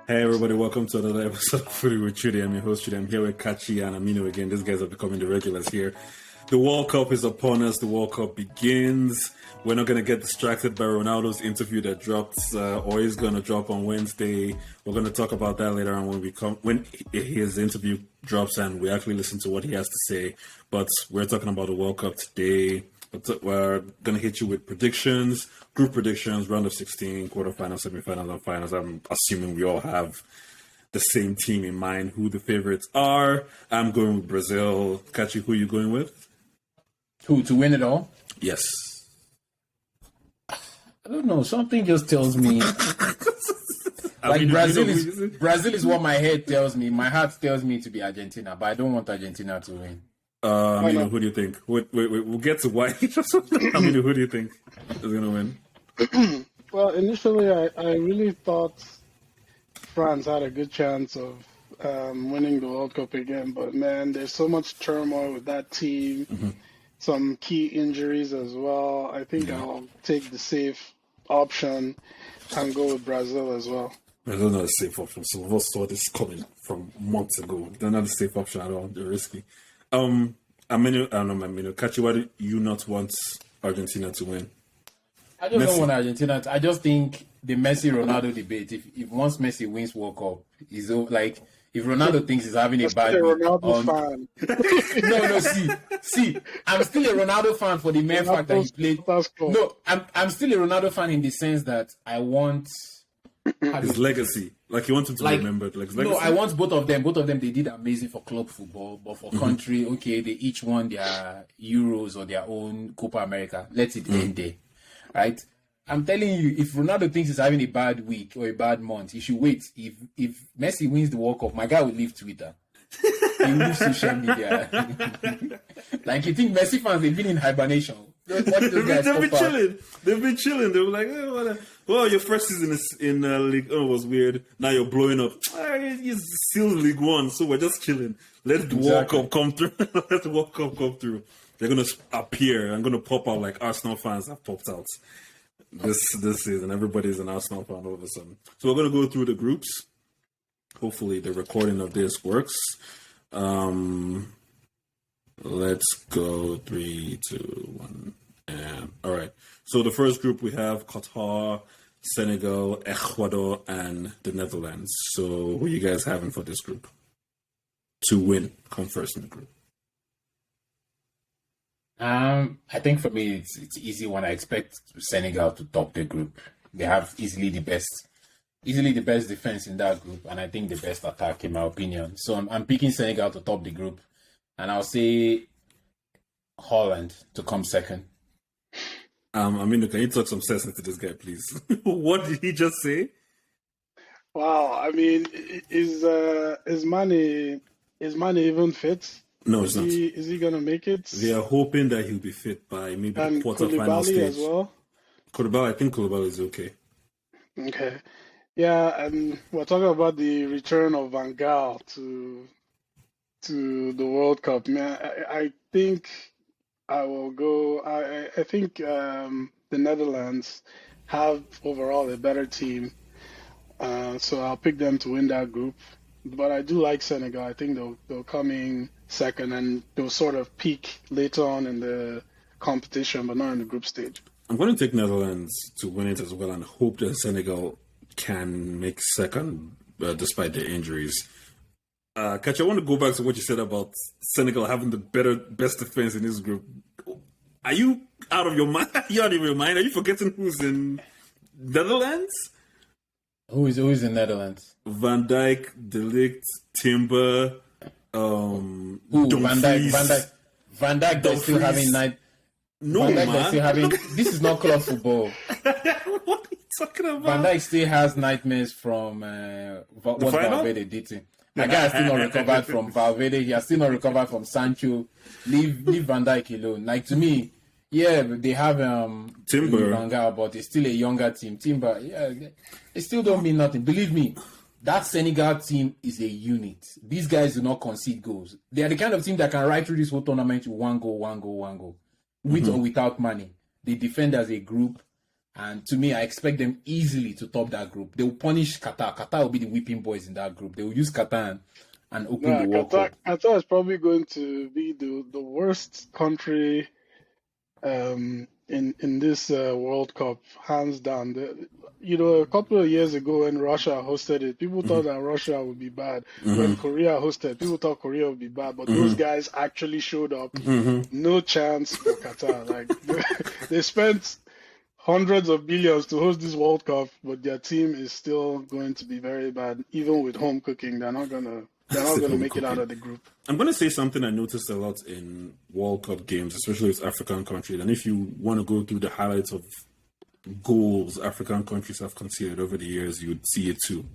Hey everybody, welcome to another episode of Footy with Chudy. I'm your host Chudy. I'm here with Kachi and Amino again. These guys are becoming the regulars here. The World Cup is upon us. The World Cup begins. We're not going to get distracted by Ronaldo's interview that dropped or is going to drop on Wednesday. We're going to talk about that later on when his interview drops and we actually listen to what he has to say. But we're talking about the World Cup today. We're going to hit you with predictions, group predictions, round of 16, quarterfinals, semifinals, and finals. I'm assuming we all have the same team in mind, who the favorites are. I'm going with Brazil. Kachi, who are you going with? Who, to win it all? Yes. I don't know. Something just tells me. Brazil is what my head tells me. My heart tells me to be Argentina, but I don't want Argentina to win. Who do you think? Wait, we'll get to why. Who do you think is going to win? Well, initially, I really thought France had a good chance of winning the World Cup again. But, man, there's so much turmoil with that team. Mm-hmm. Some key injuries as well. I think I'll take the safe option and go with Brazil as well. Brazil's not a safe option. So we saw this coming from months ago. They're not a safe option at all. They're risky. Kachi, why do you not want Argentina to win? I just don't want Argentina to. I just think the Messi-Ronaldo debate, if once Messi wins World Cup, is like, if Ronaldo thinks he's having a bad week. Fan. No, see, I'm still a Ronaldo fan for the mere fact that he played. Cool. No, I'm still a Ronaldo fan in the sense that I want his legacy. Like you want him to be remembered. Like his legacy. No, I want both of them. Both of them, they did amazing for club football, but for country, okay, they each won their Euros or their own Copa America. Let it end there, right? I'm telling you, if Ronaldo thinks he's having a bad week or a bad month, he should wait. If Messi wins the World Cup, my guy will leave Twitter. He will leave social media. Like, you think Messi fans, they've been in hibernation. They've been chilling. They've been chilling. They were like, well, your first season in League One was weird. Now you're blowing up. You're still League One, so we're just chilling. Let the World Cup come through. Let the World Cup come through. They're going to appear and going to pop out like Arsenal fans have popped out this season. Everybody's an Arsenal fan all of a sudden. So we're going to go through the groups. Hopefully the recording of this works. Let's go 3, 2, 1, and all right. So the first group we have Qatar, Senegal, Ecuador, and the Netherlands. So who are you guys having for this group to win? Come first in the group. I think for me it's easy one. I expect Senegal to top the group. They have easily the best defense in that group, and I think the best attack in my opinion. So I'm picking Senegal to top the group. And I'll say Holland to come second. Can you talk some sense into this guy, please? What did he just say? Wow, I mean, is Mane even fit? No, it's not. Is he gonna make it? They are hoping that he'll be fit by maybe the quarterfinal stage. As well. I think Koulibaly is okay. Okay, yeah, and we're talking about the return of Van Gaal to the World Cup. Man, I think I will go. I think the Netherlands have overall a better team, so I'll pick them to win that group. But I do like Senegal. I think they'll come in second and they'll sort of peak later on in the competition, but not in the group stage. I'm going to take Netherlands to win it as well and hope that Senegal can make second despite their injuries. Kachi, I want to go back to what you said about Senegal having the best defense in this group. Are you out of your mind? Are you forgetting who's in Netherlands? Who is in Netherlands? Van Dijk, De Ligt, Timber, Van Dijk. They're still having night. No, Van Dijk, man. Still having. This is not club football. What are you talking about? Van Dijk still has nightmares from what Valverde did to him. My guy has still not recovered from Valverde. He has still not recovered from Sancho. Leave Van Dijk alone. Like, to me, yeah, they have Timber, Van Gaal, but it's still a younger team. Timber, yeah, they still don't mean nothing. Believe me, that Senegal team is a unit. These guys do not concede goals. They are the kind of team that can ride through this whole tournament with one goal, with or without money. They defend as a group. And to me, I expect them easily to top that group. They will punish Qatar. Qatar will be the whipping boys in that group. They will use Qatar and open the World Cup. Qatar is probably going to be the worst country in this World Cup, hands down. A couple of years ago when Russia hosted it, people thought that Russia would be bad. When Korea hosted, people thought Korea would be bad, but those guys actually showed up. No chance for Qatar. Like they spent hundreds of billions to host this World Cup, but their team is still going to be very bad. Even with home cooking, they're not gonna make it out of the group. I'm going to say something I noticed a lot in World Cup games, especially with African countries. And if you want to go through the highlights of goals African countries have conceded over the years, you would see it too.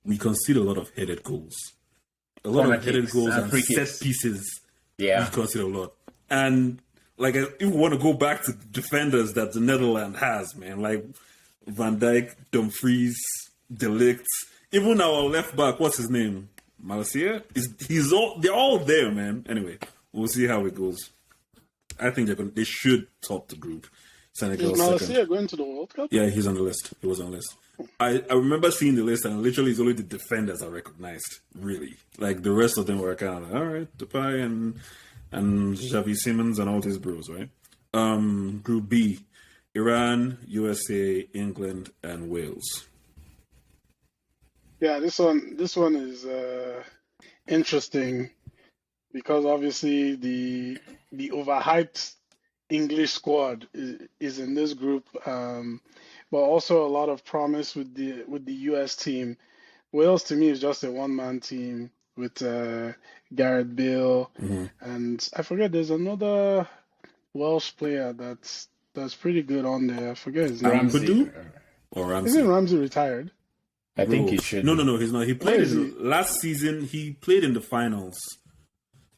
We concede a lot of headed goals. A lot of headed goals and set pieces. Yeah. We concede a lot. And like, if we want to go back to defenders that the Netherlands has, man, like Van Dijk, Dumfries, De Ligt, even our left back, what's his name? Malacia? They're all there, man. Anyway, we'll see how it goes. I think they should top the group. Senegal is Malacia going to the World Cup? Yeah, he's on the list. He was on the list. I remember seeing the list, and literally it's only the defenders are recognized, really. Like, the rest of them were kind of like, all right, Depay and Xavi Simons and all these bros, right? Group B, Iran, USA, England, and Wales. Yeah, this one is interesting because obviously the overhyped English squad is in this group, but also a lot of promise with the US team. Wales to me is just a one-man team with Gareth Bale, and I forget there's another Welsh player that's pretty good on there. I forget his name. Ramsey. Isn't Ramsey retired? I think he should. No, he's not. He played last season. He played in the finals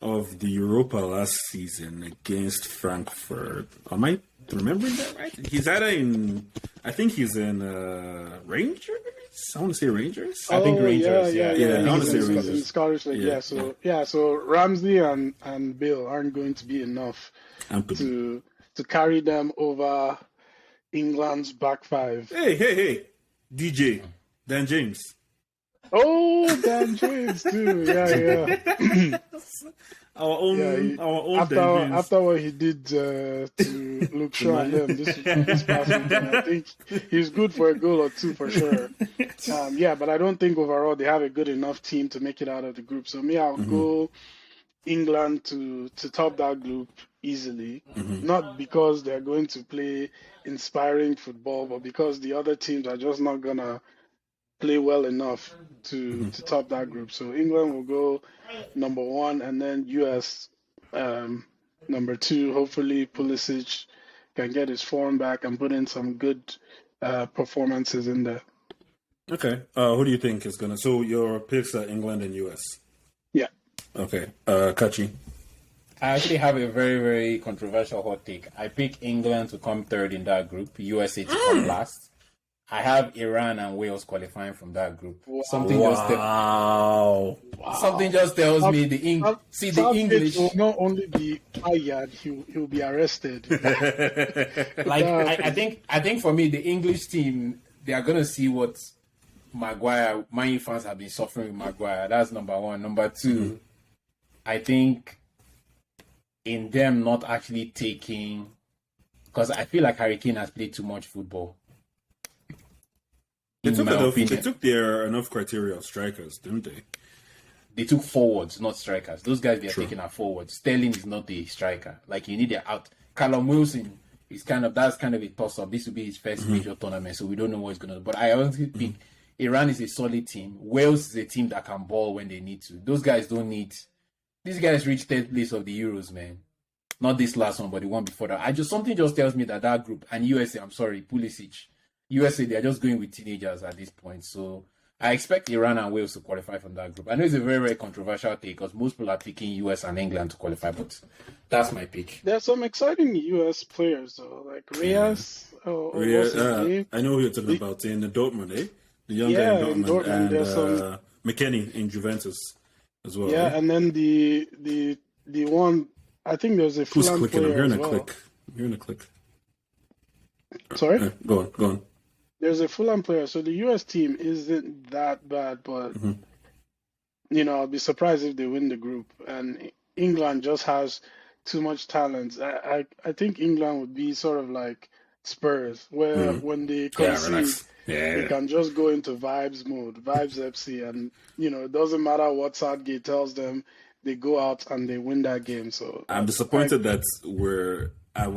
of the Europa last season against Frankfurt. Am I remembering that right? He's I think he's in Rangers. I want to say Rangers. I think Rangers. Yeah. I want to say Rangers. In Scottish League, So Ramsey and Bill aren't going to be enough to carry them over England's back five. Hey, DJ. Dan James. Oh, Dan James too. Yeah. our own Dan James. After what he did to Luke Shaw and them this past weekend, I think he's good for a goal or two for sure. But I don't think overall they have a good enough team to make it out of the group. So I'll go England to top that group easily. Not because they're going to play inspiring football, but because the other teams are just not gonna play well enough to top that group. So England will go number one, and then US number two. Hopefully Pulisic can get his form back and put in some good performances in there. Okay. Who do you think is gonna? So your picks are England and US. Yeah. Okay. Kachi. I actually have a very, very controversial hot take. I pick England to come third in that group, USA to come last. I have Iran and Wales qualifying from that group. Wow. Something just tells me the English will not only be fired, he'll be arrested. I think for me the English team, they are gonna see what Maguire, Man U fans have been suffering with Maguire. That's number one. Number two, I think in them not actually taking, because I feel like Harry Kane has played too much football. They took their enough criteria of strikers, didn't they? They took forwards, not strikers. Those guys they are taking are forwards. Sterling is not a striker. Like, you need an out. Callum Wilson is that's kind of a toss-up. This will be his first major tournament, so we don't know what he's going to do. But I honestly think Iran is a solid team. Wales is a team that can ball when they need to. Those guys don't need... These guys reached third place of the Euros, man. Not this last one, but the one before that. Something just tells me that group, and USA, I'm sorry, Pulisic, USA, they're just going with teenagers at this point. So I expect Iran and Wales to qualify from that group. I know it's a very, very controversial take because most people are picking US and England to qualify, but that's my pick. There's some exciting US players, though, like Reyes. I know who you're talking about in the Dortmund, eh? The young guy in Dortmund and McKennie in Juventus as well. Yeah, right? And then the one, I think there's a Fulham player as well. I'm hearing a click. Sorry? Go on. There's a Fulham player. So the US team isn't that bad, but I'll be surprised if they win the group. And England just has too much talent. I think England would be sort of like Spurs, where when they Yeah, concede, relax. Yeah, they yeah. can just go into vibes mode, vibes FC, and it doesn't matter what Southgate tells them, they go out and they win that game. So I'm disappointed that we're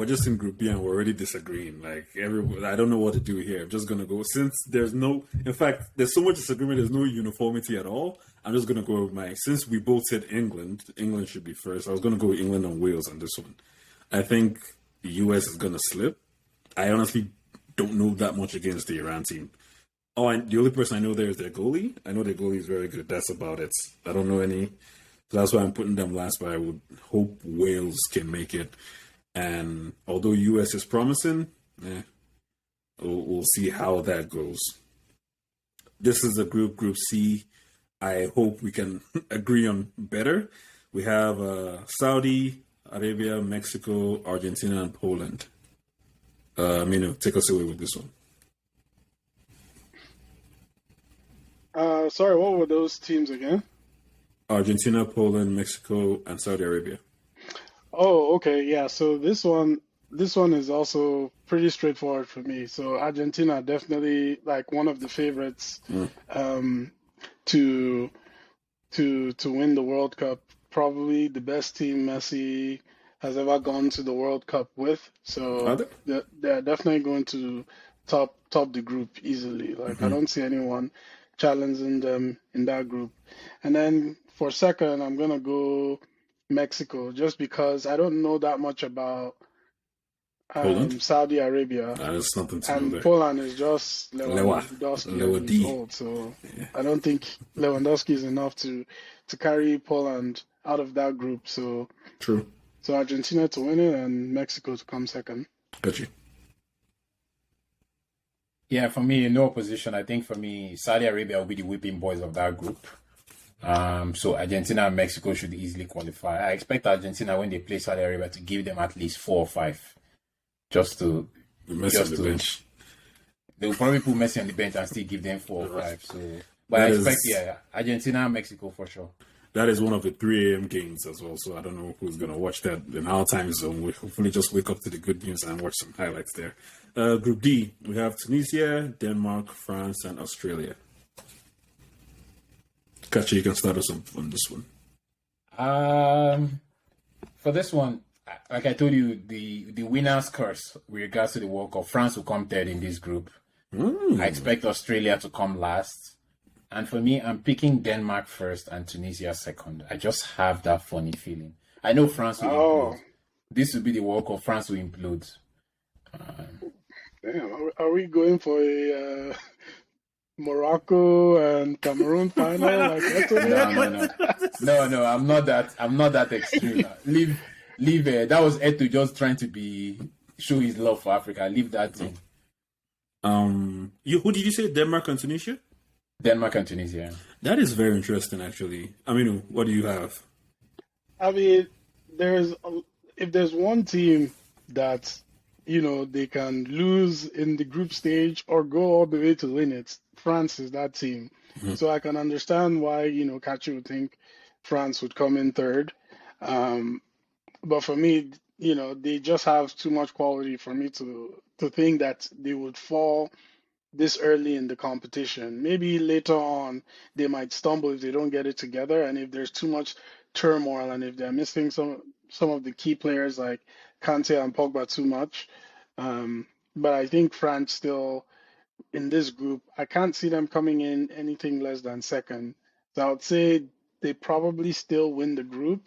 just in Group B and we're already disagreeing. Like I don't know what to do here. I'm just gonna go since there's no. In fact, there's so much disagreement. There's no uniformity at all. I'm just gonna go with since we both said England. England should be first. I was gonna go with England and Wales on this one. I think the US is gonna slip. I honestly don't know that much against the Iran team. Oh, and the only person I know there is their goalie. I know their goalie is very good. That's about it. I don't know any. So that's why I'm putting them last, but I would hope Wales can make it. And although US is promising, we'll see how that goes. This is a Group C. I hope we can agree on better. We have Saudi Arabia, Mexico, Argentina, and Poland. Take us away with this one. Sorry, what were those teams again? Argentina, Poland, Mexico, and Saudi Arabia. Oh, okay, yeah. So this one is also pretty straightforward for me. So Argentina definitely like one of the favorites to win the World Cup. Probably the best team Messi has ever gone to the World Cup with. Are So they? they're definitely going to top the group easily. Like I don't see anyone challenging them in that group. And then for second, I'm gonna go Mexico just because I don't know that much about Poland? Saudi Arabia. There's nothing to know And there. Poland is just Lewandowski Lewa and he's D. old, so I don't think Lewandowski is enough to carry Poland out of that group. So True. Argentina to win it and Mexico to come second. Got you. Yeah, for me, no opposition. I think for me, Saudi Arabia will be the whipping boys of that group. So Argentina and Mexico should easily qualify. I expect Argentina, when they play Saudi Arabia, to give them at least 4 or 5. Just to Messi on the bench. They will probably put Messi on the bench and still give them 4 or 5. So, but I expect Argentina and Mexico for sure. That is one of the 3 a.m. games as well, so I don't know who's going to watch that in our time zone. We hopefully just wake up to the good news and watch some highlights there. Group D, we have Tunisia, Denmark, France, and Australia. Kachi, you can start us on this one. For this one, like I told you, the winner's curse with regards to the World Cup, France will come third in this group. I expect Australia to come last. And for me, I'm picking Denmark first and Tunisia second. I just have that funny feeling. I know France will implode. This will be the World Cup. France will implode. Damn, are we going for a Morocco and Cameroon final? No. I'm not that extreme. Leave. That was Eto just trying to show his love for Africa. Leave that thing. Who did you say? Denmark and Tunisia? Denmark and Tunisia. That is very interesting, actually. What do you have? If there's one team that they can lose in the group stage or go all the way to win it, France is that team. So I can understand why Kachi would think France would come in third. But for me, they just have too much quality for me to think that they would fall this early in the competition. Maybe later on they might stumble if they don't get it together, and if there's too much turmoil, and if they're missing some of the key players like Kante and Pogba too much. But I think France still in this group, I can't see them coming in anything less than second. So I would say they probably still win the group,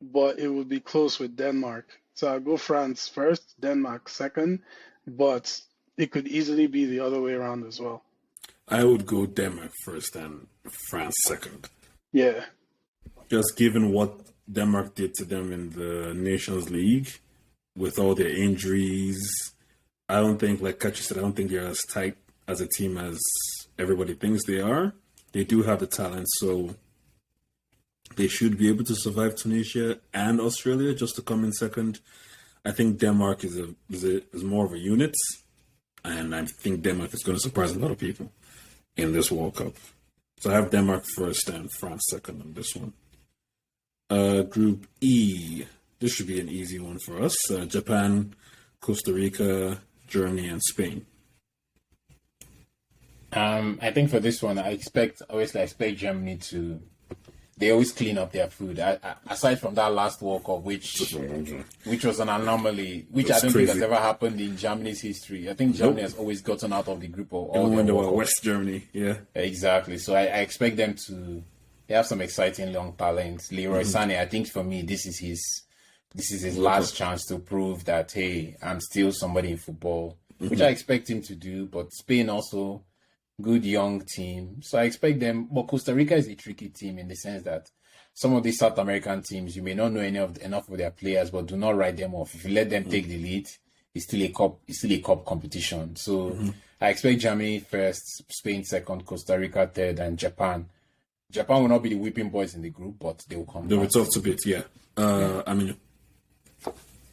but it would be close with Denmark. So I'll go France first, Denmark second, but it could easily be the other way around as well. I would go Denmark first and France second. Yeah. Just given what Denmark did to them in the Nations League with all their injuries, I don't think, like Kachi said, I don't think they're as tight as a team as everybody thinks they are. They do have the talent, so they should be able to survive Tunisia and Australia just to come in second. I think Denmark is more of a unit. and I think Denmark is going to surprise a lot of people in this World Cup. So I have Denmark first and France second on this one. Group E. This should be an easy one for us. Japan, Costa Rica, Germany, and Spain. I think for this one, I expect Germany to. They always clean up their food. Aside from that last World Cup, which was an anomaly, which I don't think has ever happened in Germany's history. I think Germany has always gotten out of the group of all when the they World were Cups. West Germany, yeah. Exactly. So I expect them to. They have some exciting young talents. Leroy Sané, I think for me, this is his last chance to prove that, hey, I'm still somebody in football, which I expect him to do. But Spain also, good young team. So I expect them. But Costa Rica is a tricky team in the sense that some of these South American teams, you may not know enough of their players, but do not write them off. If you let them take the lead, it's still a cup competition. So I expect Germany first, Spain second, Costa Rica third, and Japan. Japan will not be the whipping boys in the group, but they will come. They will talk a bit, yeah. I mean,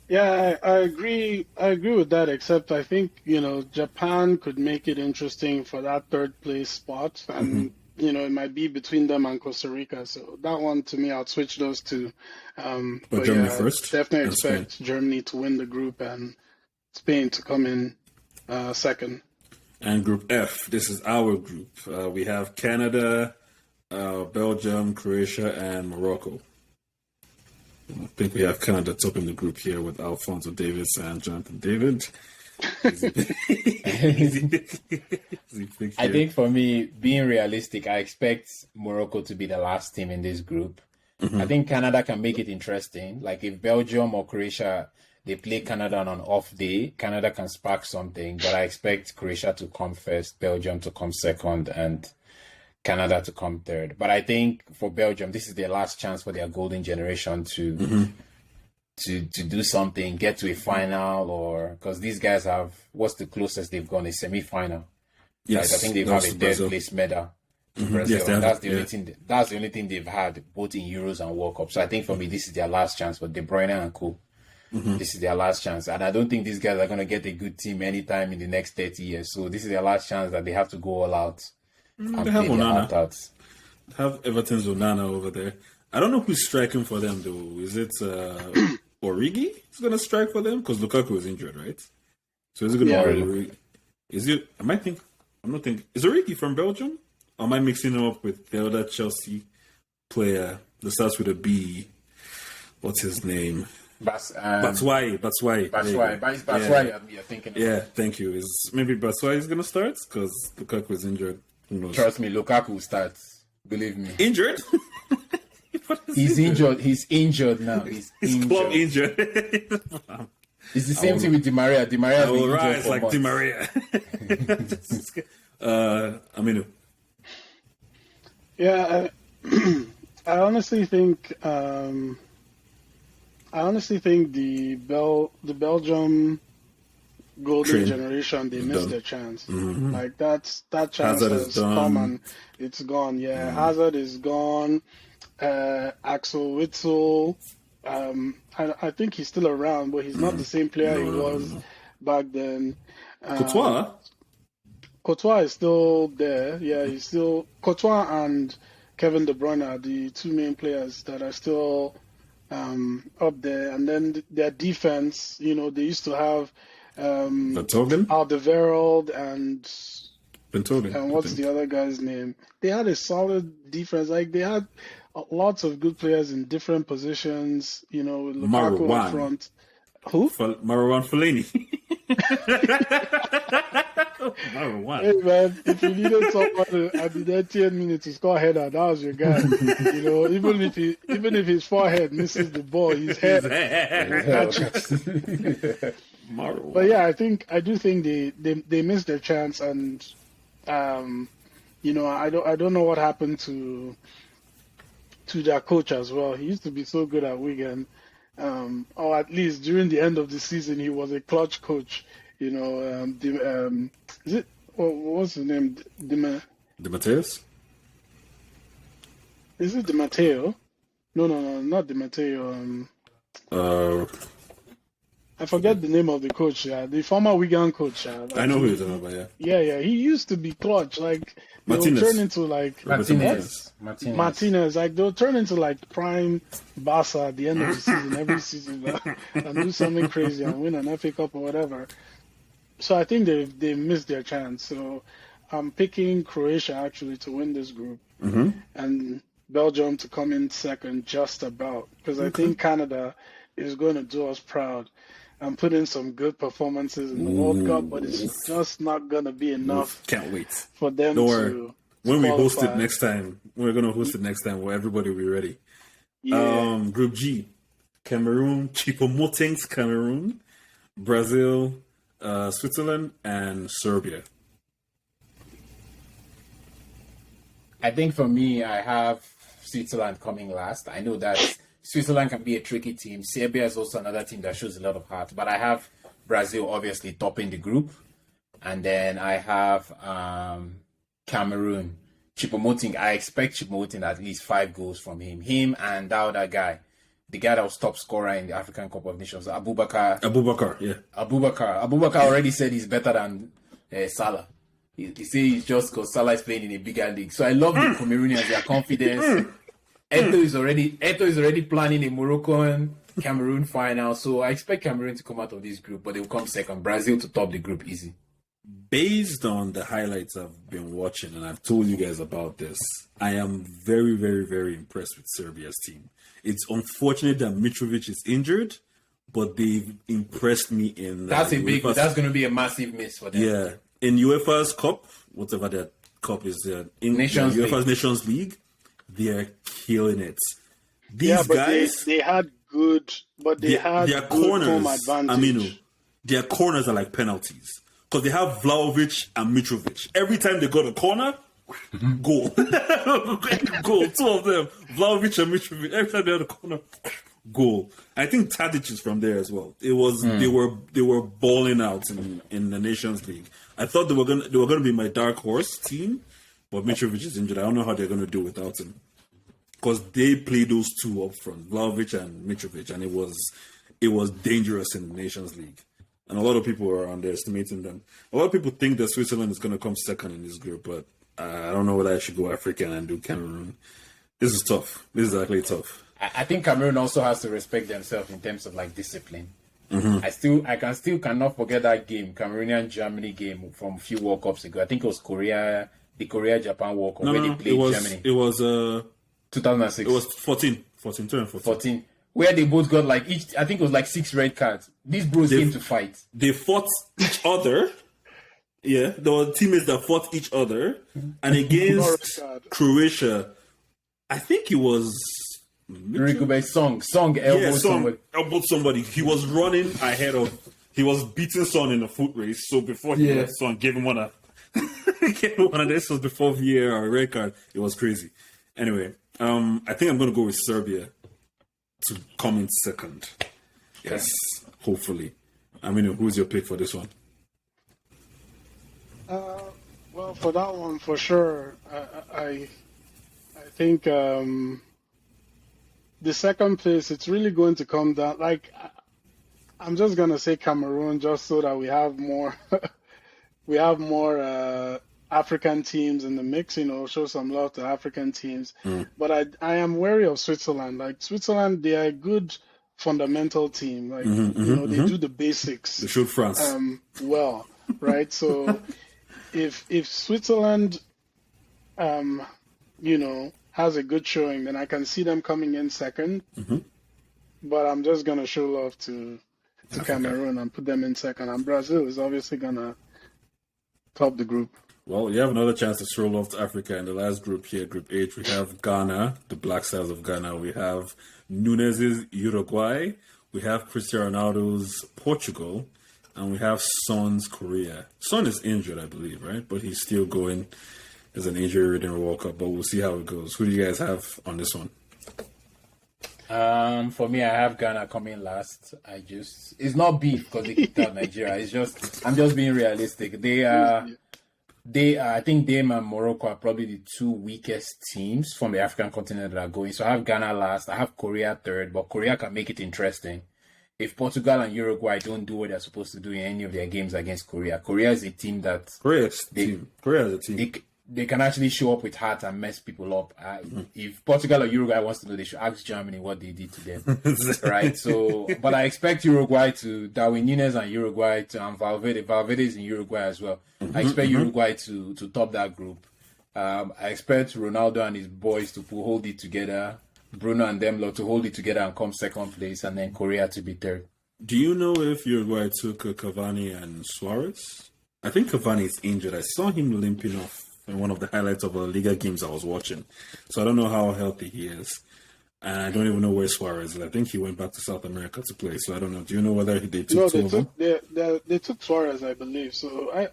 Yeah, I agree. I agree with that. Except I think Japan could make it interesting for that third place spot, and it might be between them and Costa Rica. So that one, to me, I'll switch those two. But Germany first. Definitely expect Germany to win the group and Spain to come in second. And Group F. This is our group. We have Canada, Belgium, Croatia, and Morocco. I think we have Canada topping the group here with Alphonso Davies and Jonathan David. I think for me, being realistic, I expect Morocco to be the last team in this group. I think Canada can make it interesting. Like if Belgium or Croatia, they play Canada on an off day, Canada can spark something. But I expect Croatia to come first, Belgium to come second, and Canada to come third. But I think for Belgium, this is their last chance for their golden generation to do something, get to a final, or because these guys have, what's the closest they've gone? A semi-final. Yes, right? I think they've had a third place medal to Brazil. Yes, that's the only thing. That's the only thing they've had both in Euros and World Cup. So I think for me, this is their last chance for De Bruyne and co. This is their last chance, and I don't think these guys are going to get a good team anytime in the next 30 years. So this is their last chance that they have to go all out. They have Onana. Have Everton's Onana over there. I don't know who's striking for them though. Is it Origi? He's going to strike for them because Lukaku is injured, right? So is it going to be Origi? Is it? I'm not thinking. Is Origi from Belgium? Or am I mixing him up with the other Chelsea player that starts with a B? What's his name? Batshuayi. You're thinking. Yeah, thank you. Is maybe Batshuayi is going to start because Lukaku is injured. Who knows? Trust me, Lukaku starts. Believe me. Injured? He's injured. He's injured now. He's club injured. It's the same thing with Di Maria. Di Maria will rise like Di Maria. Aminu. Yeah, I honestly think the Belgium golden generation, they missed their chance. Like that chance has come and it's gone. Yeah, Hazard is gone. Axel Witsel, I think he's still around, but he's not the same player he was back then. Courtois is still there. Yeah, he's still Courtois and Kevin De Bruyne are the two main players that are still up there. And then their defense, they used to have Alderweireld and what's the other guy's name? They had a solid defense. Like they had lots of good players in different positions. With Lukaku up front. Who? Marwan Fellaini. Marwan. Hey man, if you needed someone at the 90th minute to score a header, that was your guy. Even if his forehead misses the ball, his head. But yeah, I do think they missed their chance, and I don't know what happened to their coach as well. He used to be so good at Wigan, or at least during the end of the season, he was a clutch coach. Is it what's his name? De Mateus? Is it Di Matteo? No, not Di Matteo. I forget the name of the coach. The former Wigan coach. I know who you're talking about. Yeah. He used to be clutch. Like they will Martinez. turn into like Martinez. Martinez. Like they'll turn into like prime Barca at the end of the season, every season, and do something crazy and win an FA Cup or whatever. So I think they missed their chance. So I'm picking Croatia actually to win this group, and Belgium to come in second, just about, because I think Canada is going to do us proud and put in some good performances in the World Cup, but it's just not going to be enough. Can't wait for them to. When we host it next time, we're going to host it next time where everybody will be ready. Yeah. Group G, Cameroon, Choupo-Moting's Cameroon, Brazil, Switzerland, and Serbia. I think for me, I have Switzerland coming last. I know that Switzerland can be a tricky team. Serbia is also another team that shows a lot of heart. But I have Brazil obviously topping the group. And then I have Cameroon. Choupo-Moting. I expect Choupo-Moting at least 5 goals from him. Him and that other guy. The guy that was top scorer in the African Cup of Nations. Abubakar, yeah. Abubakar already said he's better than Salah. He says it's just because Salah is playing in a bigger league. So I love the Cameroonians, their confidence. Eto is already planning a Moroccan Cameroon final. So I expect Cameroon to come out of this group, but they will come second. Brazil to top the group easy. Based on the highlights I've been watching, and I've told you guys about this, I am very, very, very impressed with Serbia's team. It's unfortunate that Mitrovic is injured, but they've impressed me in that's going to be a massive miss for them. Yeah. In UEFA's Cup, whatever that cup is, in UEFA's Nations League, they are killing it. These guys, they had good, but they had their good corners. home advantage. Aminu, their corners are like penalties because they have Vlahovic and Mitrovic. Every time they go to corner, goal, goal. 2 of them, Vlahovic and Mitrovic. Every time they go to corner, goal. I think Tadic is from there as well. It was they were balling out in the Nations League. I thought they were gonna be my dark horse team, but Mitrovic is injured. I don't know how they're gonna do without him because they play those two up front, Vlahovic and Mitrovic, and it was dangerous in the Nations League. And a lot of people are underestimating them. A lot of people think that Switzerland is gonna come second in this group, but I don't know whether I should go African and do Cameroon. This is tough. This is actually tough. I think Cameroon also has to respect themselves in terms of like discipline. I cannot forget that game, Cameroonian-Germany game from a few World Cups ago. I think it was the Korea-Japan World Cup where they played Germany. It was 2006. It was 14. Where they both got like each, I think it was like 6 red cards. These bros came to fight. They fought each other. Yeah, there were teammates that fought each other. And against Croatia, I think it was Song elbowed somebody. He was running ahead of. He was beating Son in a foot race. So before he left Son, gave him one of this. Was before VAR red card. It was crazy. Anyway, I think I'm going to go with Serbia to come in second. Yes, hopefully. I mean, who's your pick for this one? Well, for that one, for sure, I think. The second place, it's really going to come down. Like, I'm just gonna say Cameroon, just so that we have more, African teams in the mix. Show some love to African teams. But I am wary of Switzerland. Like Switzerland, they are a good fundamental team. Like they do the basics. They shoot France. Well, right. So if Switzerland, has a good showing, then I can see them coming in second. But I'm just going to show love to Cameroon and put them in second. And Brazil is obviously going to top the group. Well, you have another chance to show love to Africa in the last group here, Group H. We have Ghana, the Black Stars of Ghana. We have Nunez's Uruguay. We have Cristiano Ronaldo's Portugal. And we have Son's Korea. Son is injured, I believe, right? But he's still going. There's an injury-ridden World Cup, but we'll see how it goes. Who do you guys have on this one? For me, I have Ghana coming last. It's not beef because they kicked out Nigeria. I'm just being realistic. I think them and Morocco are probably the 2 weakest teams from the African continent that are going. So I have Ghana last. I have Korea third, but Korea can make it interesting. if Portugal and Uruguay don't do what they're supposed to do in any of their games against Korea, Korea is a team that Korea is a team. They can actually show up with heart and mess people up. If Portugal or Uruguay wants to know, they should ask Germany what they did to them. Right? So, but I expect Uruguay to, Darwin Núñez and Uruguay to, and Valverde is in Uruguay as well. I expect Uruguay to top that group. I expect Ronaldo and his boys to hold it together. Bruno and Demlo to hold it together and come second place, and then Korea to be third. Do you know if Uruguay took Cavani and Suarez? I think Cavani is injured. I saw him limping off in one of the highlights of a Liga games I was watching. So I don't know how healthy he is. And I don't even know where Suarez is. I think he went back to South America to play. So I don't know. Do you know whether they took two of them? They took Suarez, I believe. So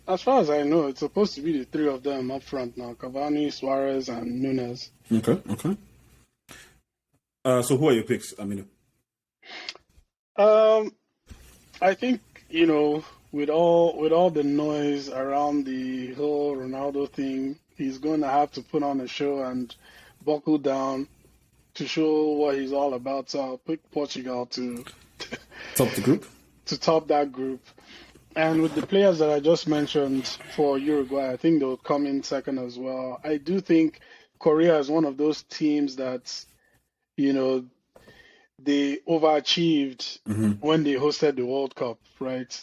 as far as I know, it's supposed to be the three of them up front now. Cavani, Suarez, and Núñez. Okay. So who are your picks, Aminu? I think, with all the noise around the whole Ronaldo thing, he's going to have to put on a show and buckle down to show what he's all about. So I'll pick Portugal to top the group, to top that group. And with the players that I just mentioned for Uruguay, I think they'll come in second as well. I do think Korea is one of those teams that, they overachieved when they hosted the World Cup, right?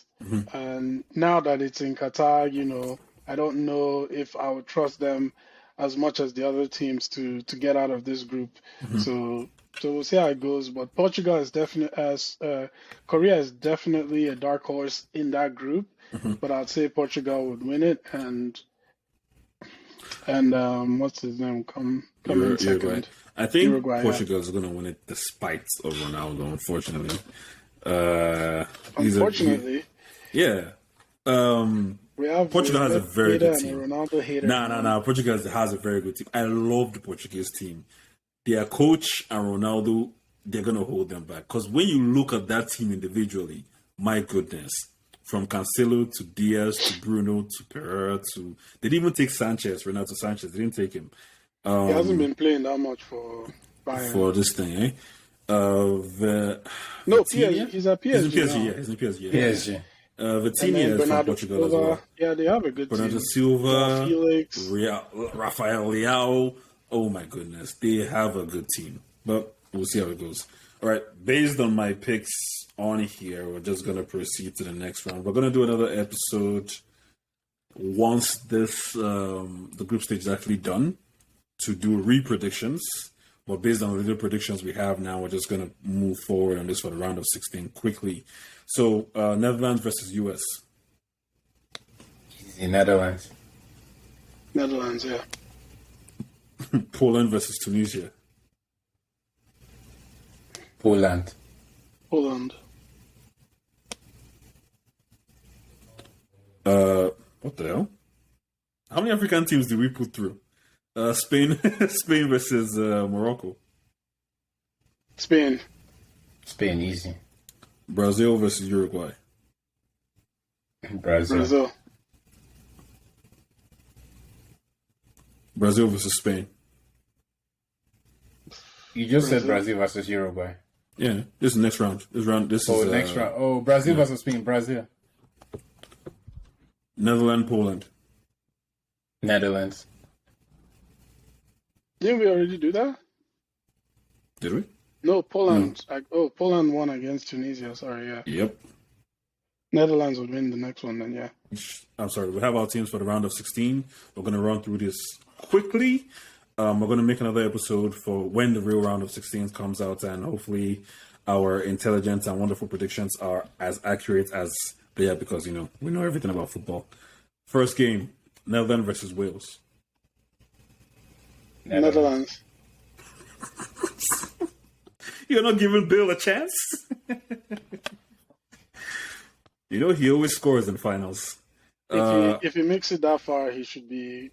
And now that it's in Qatar, I don't know if I would trust them as much as the other teams to get out of this group. So we'll see how it goes. But Portugal is Korea is definitely a dark horse in that group. But I'd say Portugal would win it, and what's his name come in second. Uruguay. I think Uruguay, Portugal is going to win it despite of Ronaldo, unfortunately. Unfortunately. Portugal has a very good team. Ronaldo hater. Nah. Portugal has a very good team. I love the Portuguese team. Their coach and Ronaldo, they're going to hold them back. Because when you look at that team individually, my goodness, from Cancelo to Diaz to Bruno to Pereira to... They didn't even take Renato Sanchez. They didn't take him. He hasn't been playing that much for Bayern. For this thing, eh? PSG. He's at PSG. He's in PSG. PSG. Vitinha is from Portugal as well. Yeah, they have a good Bernardo team. Silva, Felix. Rafael Leao. Oh my goodness, they have a good team. But we'll see how it goes. All right, based on my picks on here, we're just gonna proceed to the next round. We're gonna do another episode once this the group stage is actually done to do re-predictions. But based on the little predictions we have now, we're just going to move forward on this for the round of 16 quickly. So, Netherlands versus US. Easy, Netherlands. Netherlands, yeah. Poland versus Tunisia. Poland. Poland. What the hell? How many African teams did we put through? Spain versus Morocco. Spain, easy. Brazil versus Uruguay. Brazil. Brazil versus Spain. You just said Brazil versus Uruguay. Yeah, this is next round. This is next round. Oh, Brazil versus Spain. Brazil. Netherlands, Poland. Netherlands. Didn't we already do that? Did we? No, Poland. Poland won against Tunisia. Sorry, yeah. Yep. Netherlands would win the next one then, yeah. I'm sorry. We have our teams for the round of 16. We're going to run through this quickly. We're going to make another episode for when the real round of 16 comes out, and hopefully our intelligent and wonderful predictions are as accurate as they are, because, we know everything about football. First game, Netherlands versus Wales. Netherlands. You're not giving Bill a chance? He always scores in finals. If he makes it that far, he should be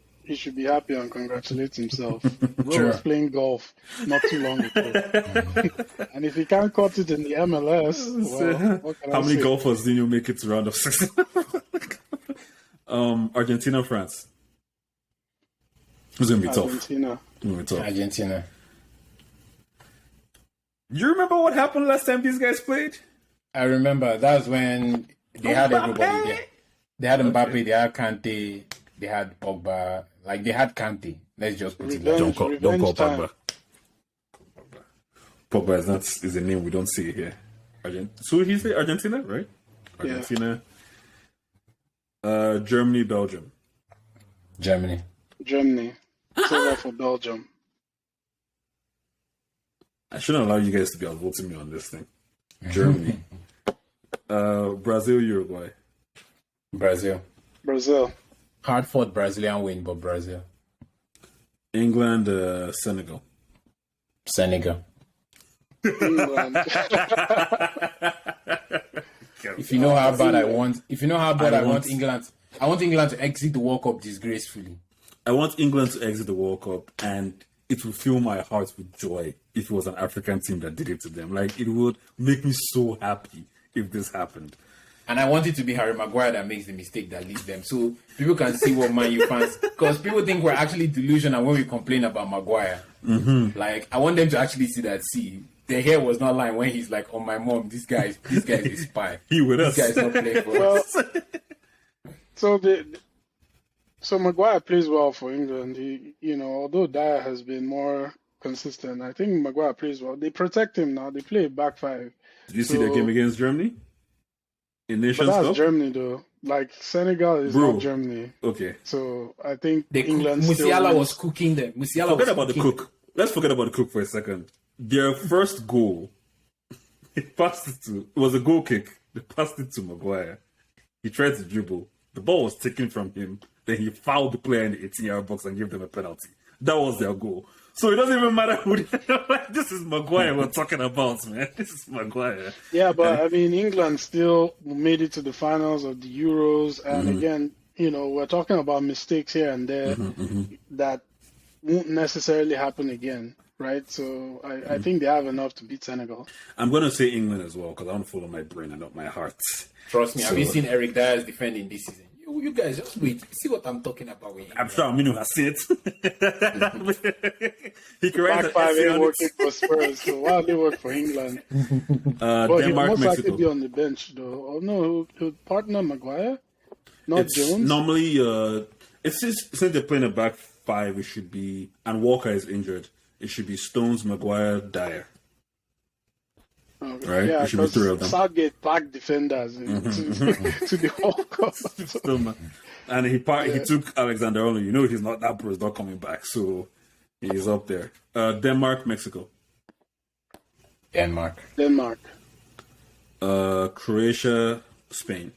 happy and congratulate himself. Bro was playing golf not too long ago. And if he can't cut it in the MLS, well, what can How I many say? golfers did you make it to round of 16? Argentina, France. Who's going to be tough? Argentina. Who's going to be tough? Argentina. You remember what happened last time these guys played? I remember that's when they had everybody there. They had Mbappe, they had Kante, they had Pogba. Like they had Kante. Let's just put it like Revenge. that. Don't call time. Pogba. Pogba is a name we don't see here. So he say Argentina, right? Argentina. Germany, Belgium. Germany. Silver for Belgium. I shouldn't allow you guys to be outvoting me on this thing. Germany. Brazil, Uruguay. Brazil. Hard fought Brazilian win, but Brazil. England, Senegal. Senegal. England. If you know how bad I want England. I want England to exit the World Cup disgracefully. I want England to exit the World Cup, and it will fill my heart with joy if it was an African team that did it to them. Like, it would make me so happy if this happened. And I want it to be Harry Maguire that makes the mistake that leads them. So people can see what Man U fans... Because people think we're actually delusional when we complain about Maguire. Mm-hmm. Like, I want them to actually see that, the hair was not lying when he's like, oh, my mom, this guy is a spy. He with us. This guy's not playing for us. So Maguire plays well for England. He, although Dyer has been more consistent, I think Maguire plays well. They protect him now. They play back five. Did you see their game against Germany? In But Nations that's Cup? Germany, though. Like, Senegal is not Germany. Okay. So I think England Musiala was cooking them. Forget about the cook. Let's forget about the cook for a second. Their first goal, it was a goal kick. They passed it to Maguire. He tried to dribble. The ball was taken from him. Then he fouled the player in the 18-yard box and gave them a penalty. That was their goal. So it doesn't even matter who. This is Maguire we're talking about, man. This is Maguire. Yeah, but I mean, England still made it to the finals of the Euros, and again, we're talking about mistakes here and there that won't necessarily happen again, right? So I think they have enough to beat Senegal. I'm going to say England as well because I want to follow my brain and not my heart. Trust me, have you seen Eric Dyer's defending this season? You guys just wait. See what I'm talking about. I'm sure Aminu has seen it. He can write Back five ain't working for Spurs, so why they work for England? But he Denmark, most Mexico. likely be on the bench, though. Oh no, he'll partner Maguire, not Jones. Normally, since they're playing a back five, it should be, and Walker is injured, it should be Stones, Maguire, Dyer. Okay. Right? Yeah, It should be three of them. Southgate packed defenders to the World Cup. And he took Alexander Arnold. He's not that bro is not coming back, so he's up there. Denmark, Mexico. Denmark. Croatia, Spain.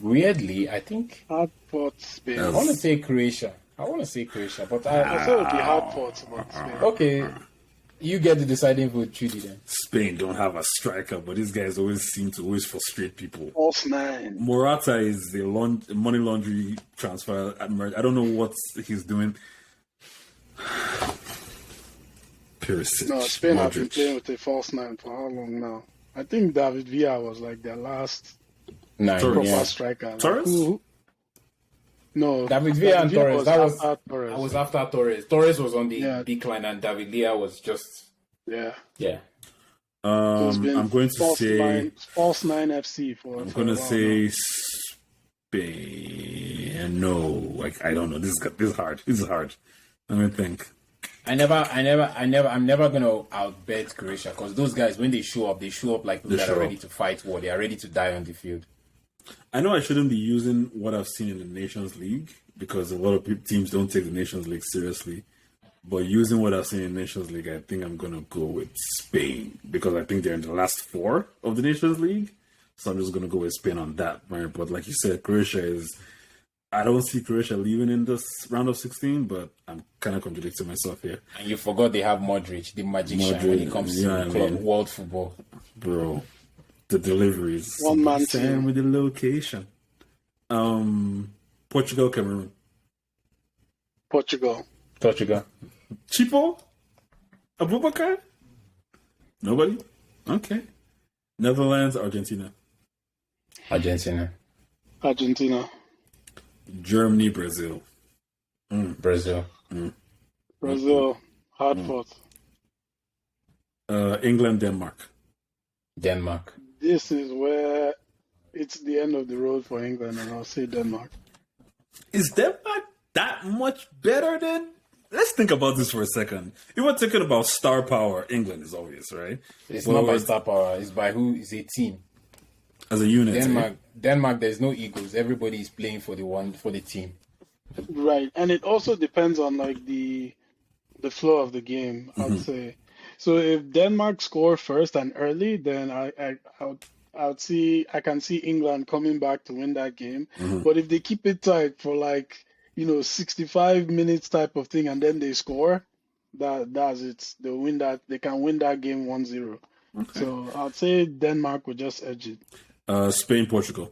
Weirdly, I think Hard fought Spain. I want to say Croatia. But I thought it would be hard fought about Spain. Okay. You get the deciding vote, Chudy, then. Spain don't have a striker, but these guys always seem to frustrate people. False nine. Morata is the money laundry transfer. I don't know what he's doing. Perisic, No, Spain have been Modric. playing with a false nine for how long now? I think David Villa was like their last proper striker. Like, Torres? No, David Villa and Torres. That was after Torres. I was after Torres. Torres was on the decline, and David Villa was just Yeah. I'm going to say false nine FC for. I'm going to say Spain. No, I don't know. This is hard. Let me think. I'm never gonna outbet Croatia because those guys when they show up like people that are ready to fight war. They are ready to die on the field. I know I shouldn't be using what I've seen in the Nations League because a lot of teams don't take the Nations League seriously. But using what I've seen in the Nations League, I think I'm going to go with Spain because I think they're in the last four of the Nations League. So I'm just going to go with Spain on that, right? But like you said, I don't see Croatia leaving in this round of 16, but I'm kind of contradicting myself here. And you forgot they have Modric, the magician, when it comes to world football. Bro, the deliveries. One man Same team. with the location. Portugal, Cameroon. Portugal. Chipo? Abubakar? Nobody? Okay. Netherlands, Argentina. Argentina. Germany, Brazil. Brazil. Brazil. Hard fought. England, Denmark. Denmark. This is where it's the end of the road for England, and I'll say Denmark. Is Denmark that much better than? Let's think about this for a second. If we're talking about star power, England is obvious, right? It's not by star power. It's by who is a team. As a unit. Denmark. There's no egos. Everybody is playing for the team. Right, and it also depends on like the flow of the game. I'd say. So if Denmark score first and early, then I can see England coming back to win that game. But if they keep it tight for like 65 minutes type of thing, and then they score, that's it. They'll win that. They can win that game 1-0. Okay. So I'd say Denmark will just edge it. Spain, Portugal.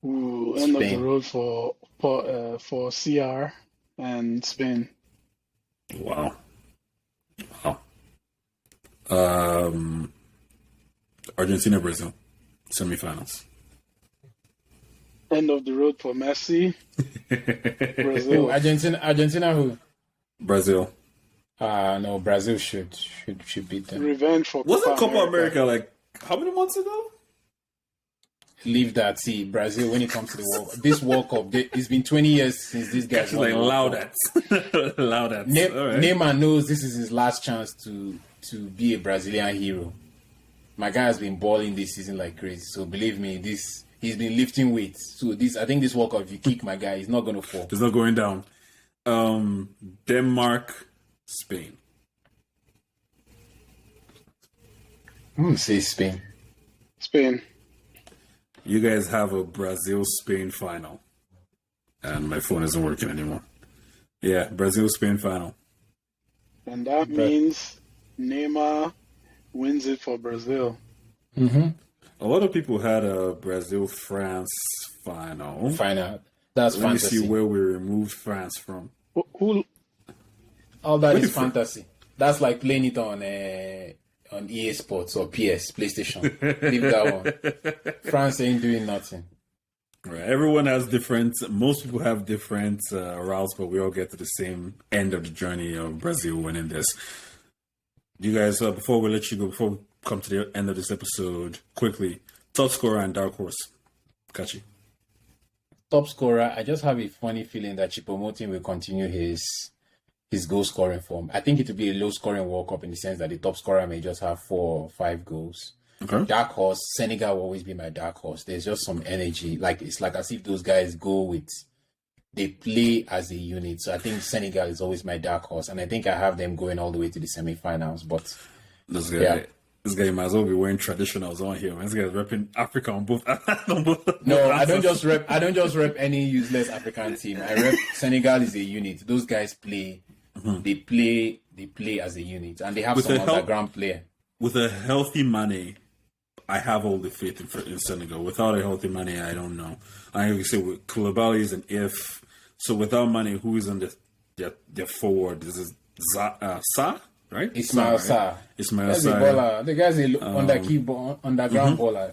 Ooh, end of the road for CR and Spain. Wow. Argentina, Brazil, semifinals. End of the road for Messi. Brazil. Argentina who? Brazil. No, Brazil should beat them. Revenge for Wasn't Copa America like how many months ago? Leave that. See, Brazil, when it comes to this World Cup, it's been 20 years since this guy like loud at. Neymar knows this is his last chance to be a Brazilian hero. My guy has been balling this season like crazy. So believe me, he's been lifting weights. So I think this World Cup, if you kick my guy, he's not going to fall. He's not going down. Denmark, Spain. I'm going to say Spain. Spain. You guys have a Brazil-Spain final. And my phone isn't working anymore. Yeah, Brazil-Spain final. And that means Neymar wins it for Brazil. Mm-hmm. A lot of people had a Brazil-France final. That's Let fantasy. me see where we removed France from. All that is fantasy. That's like playing it on EA Sports or PS, PlayStation. Leave that one. France ain't doing nothing. Right. Everyone has most people have different routes, but we all get to the same end of the journey of Brazil winning this. You guys, before we let you go, before we come to the end of this episode, quickly, top scorer and dark horse. Kachi. Top scorer, I just have a funny feeling that Choupo-Moting will continue his goal scoring form. I think it will be a low scoring World Cup in the sense that the top scorer may just have 4 or 5 goals. Okay. Dark horse, Senegal will always be my dark horse. There's just some energy. Like it's like as if those guys they play as a unit. So I think Senegal is always my dark horse, and I think I have them going all the way to the semifinals. But this guy might as well be wearing traditionals on here. This guy's repping Africa on both. No, I don't just rep any useless African team. I rep Senegal is a unit. Those guys play. They play as a unit, and they have some underground player. With a healthy Mane, I have all the faith in Senegal. Without a healthy Mane, I don't know. I can say with Koulibaly is an if. So without Mane, who is on their forward? This is Sa, right? Ismail Sa. Right? Ismail That's Sa. a baller. The guy's underground baller.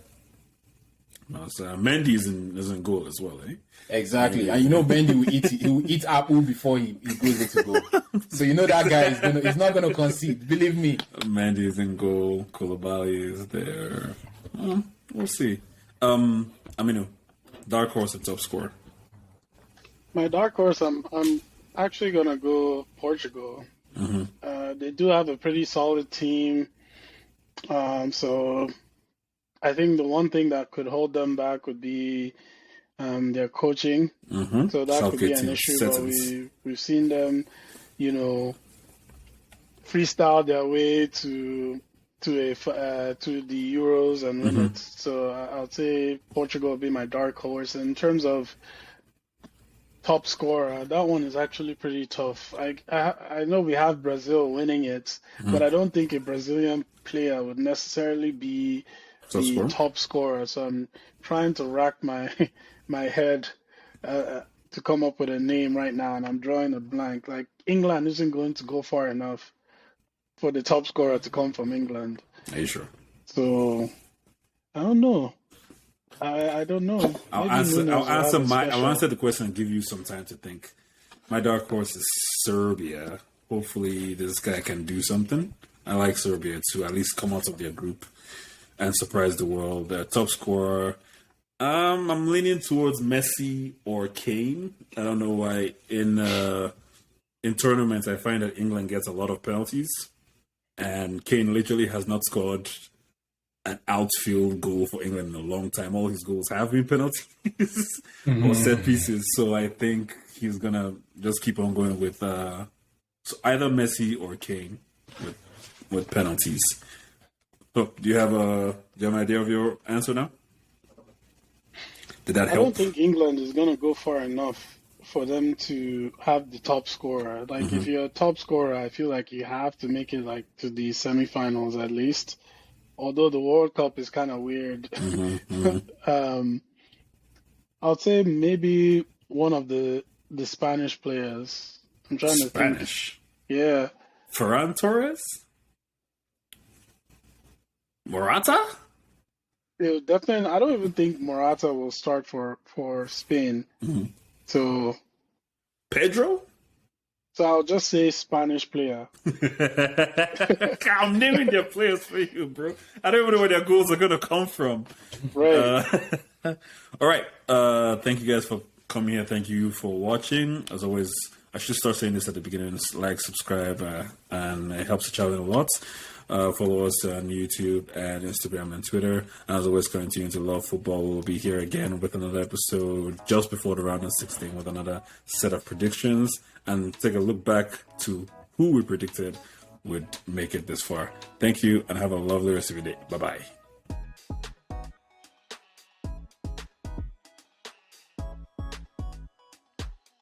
Mendy is in goal as well, eh? Exactly, and Mendy will eat apple before he goes into goal. So that guy he's not gonna concede. Believe me. Mendy is in goal. Koulibaly is there. We'll see. Aminu, dark horse and top scorer. My dark horse, I'm actually gonna go Portugal. They do have a pretty solid team. So I think the one thing that could hold them back would be their coaching. So that could be an issue. But we've seen them, freestyle their way to the Euros and win it. So I'll say Portugal will be my dark horse. In terms of top scorer, that one is actually pretty tough. I know we have Brazil winning it, but I don't think a Brazilian player would necessarily be the top scorer. So I'm trying to rack my head to come up with a name right now, and I'm drawing a blank. Like England isn't going to go far enough for the top scorer to come from England. Are you sure? So I don't know. I don't know. I'll answer the question and give you some time to think. My dark horse is Serbia. Hopefully, this guy can do something. I like Serbia to at least come out of their group and surprise the world. Top scorer, I'm leaning towards Messi or Kane. I don't know why. In tournaments, I find that England gets a lot of penalties, and Kane literally has not scored an outfield goal for England in a long time. All his goals have been penalties or set pieces. So I think he's gonna just keep on going with so either Messi or Kane with penalties. So do you have an idea of your answer now? Did that help? I don't think England is going to go far enough for them to have the top scorer. Like, if you're a top scorer, I feel like you have to make it like to the semifinals at least. Although the World Cup is kind of weird. I'll say maybe one of the Spanish players. I'm trying to think. Spanish. Yeah. Ferran Torres? Morata? Definitely. I don't even think Morata will start for Spain. So Pedro? I'll just say Spanish player. I'm naming their players for you, bro. I don't even know where their goals are going to come from. Right. All right. Thank you guys for coming here. Thank you for watching. As always, I should start saying this at the beginning. Like, subscribe, and it helps the channel a lot. Follow us on YouTube and Instagram and Twitter. And as always, continue to love football. We'll be here again with another episode just before the round of 16 with another set of predictions and take a look back to who we predicted would make it this far. Thank you and have a lovely rest of your day. Bye-bye.